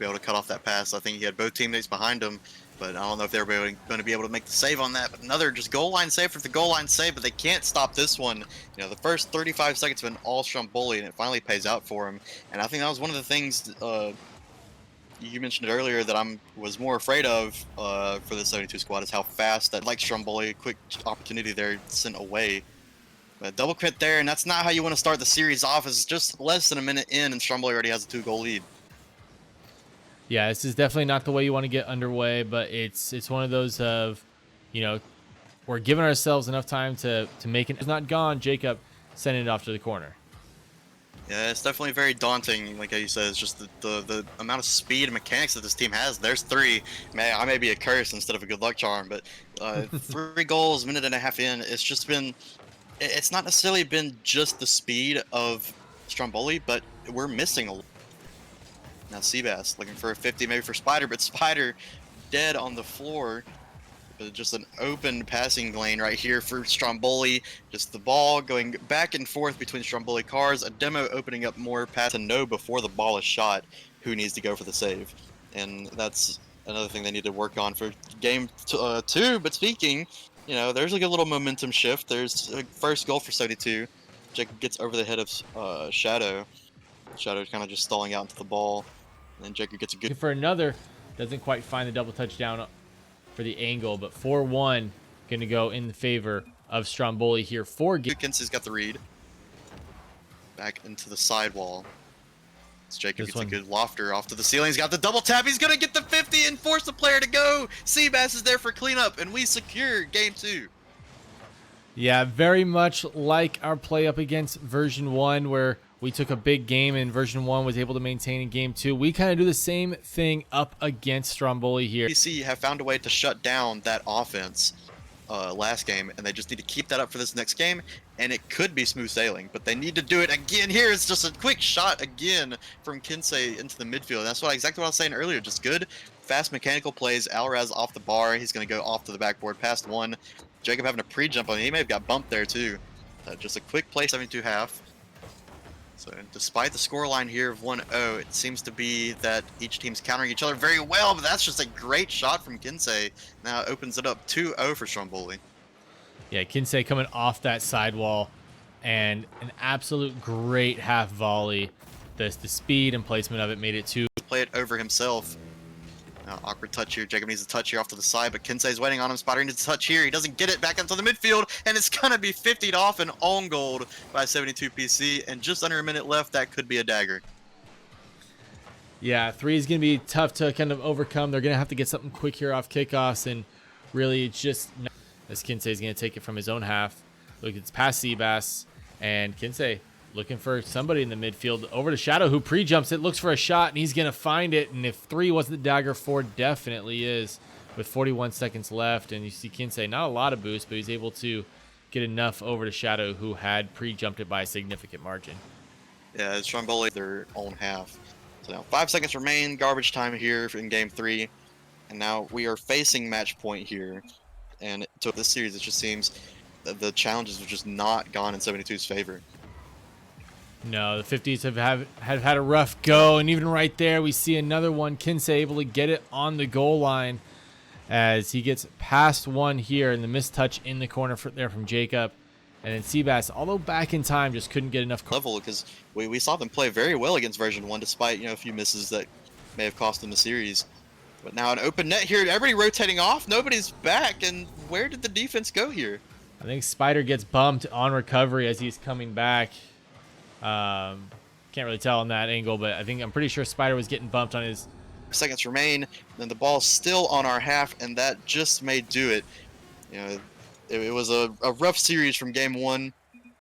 be able to cut off that pass. I think he had both teammates behind him, but I don't know if they were going to be able to make the save on that. But another just goal line save for the goal line save, but they can't stop this one. You know, the first 35 seconds have been all Stromboli, and it finally pays out for him. And I think that was one of the things you mentioned it earlier that was more afraid of for the 72 squad is how fast that, like Stromboli, quick opportunity there sent away. But double crit there, and that's not how you want to start the series off. It's just less than a minute in, and Stromboli already has a 2-goal lead. Yeah, this is definitely not the way you want to get underway, but it's one of those of, you know, we're giving ourselves enough time to make it. It's not gone. Jacob sending it off to the corner. Yeah, it's definitely very daunting. Like how you said, it's just the amount of speed and mechanics that this team has. There's 3. Man, I may be a curse instead of a good luck charm, but 3 goals, minute and a half in. It's just been. It's not necessarily been just the speed of Stromboli, but we're missing a lot. Now Seabass looking for a 50, maybe for Spider, but Spider dead on the floor. But just an open passing lane right here for Stromboli. Just the ball going back and forth between Stromboli cars. A demo opening up more pass to know before the ball is shot who needs to go for the save. And that's another thing they need to work on for game 2. But speaking, you know, there's like a little momentum shift. There's a first goal for 72. Jacob gets over the head of Shadow. Shadow's kind of just stalling out into the ball. And then Jacob gets a good... For another, doesn't quite find the double touchdown for the angle, but 4-1 going to go in the favor of Stromboli here. Kinsey's got the read. Back into the sidewall. Jacob gets a good lofter off to the ceiling. He's got the double tap. He's going to get the 50 and force the player to go. Seabass is there for cleanup, and we secure game 2. Yeah, very much like our play up against version 1, where we took a big game and version 1 was able to maintain in game 2. We kind of do the same thing up against Stromboli here. PC have found a way to shut down that offense last game, and they just need to keep that up for this next game, and it could be smooth sailing, but they need to do it again here. It's just a quick shot again from Kinsey into the midfield. That's exactly what I was saying earlier. Just good, fast mechanical plays. Alraz off the bar. He's going to go off to the backboard past 1. Jacob having a pre-jump on him. He may have got bumped there too. Just a quick play, 72 half. So despite the scoreline here of 1-0, it seems to be that each team's countering each other very well, but that's just a great shot from Kinsey. Now it opens it up 2-0 for Stromboli. Yeah, Kinsey coming off that sidewall, and an absolute great half volley. The speed and placement of it made it 2. Play it over himself. Awkward touch here. Jacob needs a touch here off to the side, but Kinsey's waiting on him. Spider needs a touch here. He doesn't get it back into the midfield, and it's going to be 50'd off and own goal by 72 PC, and just under a minute left. That could be a dagger. Yeah, 3 is going to be tough to kind of overcome. They're going to have to get something quick here off kickoffs, and really it's just as Kinsey is going to take it from his own half. Look, it's past Seabass, and Kinsey looking for somebody in the midfield. Over to Shadow, who pre-jumps it, looks for a shot, and he's going to find it. And if 3 wasn't the dagger, 4 definitely is, with 41 seconds left. And you see Kinsey, not a lot of boost, but he's able to get enough over to Shadow, who had pre-jumped it by a significant margin. Yeah, it's Stromboli their own half. So now 5 seconds remain, garbage time here in game 3. And now we are facing match point here. And to this series, it just seems that the challenges have just not gone in 72's favor. No, the 50s have had a rough go, and even right there, we see another one. Kinsey able to get it on the goal line as he gets past 1 here, and the missed touch in the corner there from Jacob. And then Seabass, although back in time, just couldn't get enough level, because we saw them play very well against version 1, despite a few misses that may have cost them the series. But now an open net here, everybody rotating off, nobody's back, and where did the defense go here? I think Spider gets bumped on recovery as he's coming back. Can't really tell on that angle, but I'm pretty sure Spider was getting bumped on his... Seconds remain, and the ball's still on our half, and that just may do it. It was a rough series from game 1,